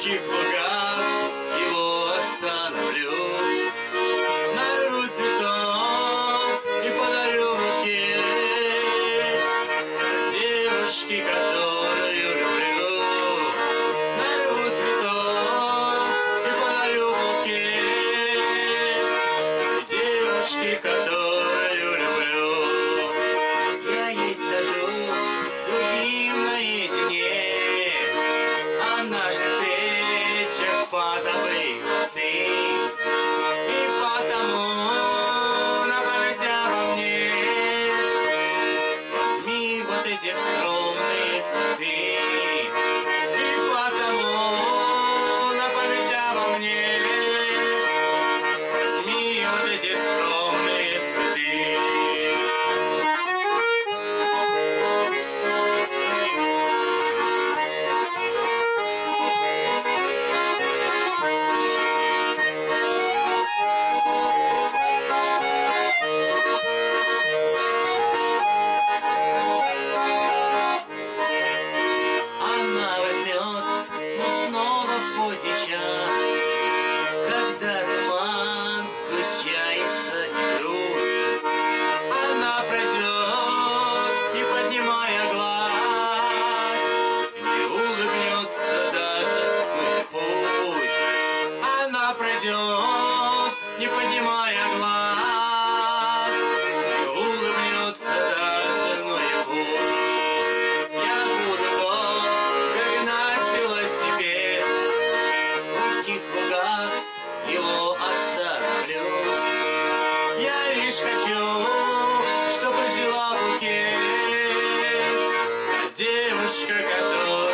тихих лугах его остановлю, нарву цветов и подарю букет девушке, которую люблю. Нарву цветов и подарю букет девушке, которую люблю. Я ей скажу с другим наедине о наших встречах, позабыла ты, и потому на память обо мне возьми вот эти скромные цветы, и потому на память обо мне возьми вот эти скромные цветы. Она возьмет, но снова в поздний час, когда туман сгущается и грусть. Она пройдет, не поднимая глаз, и не улыбнется даже, ну и пусть. Она пройдет, не поднимая глаз, не улыбнется даже, ну и пусть. Я буду долго гнать велосипед, в тихих лугах его остановлю. Я лишь хочу, чтобы взяла букет девушка, которая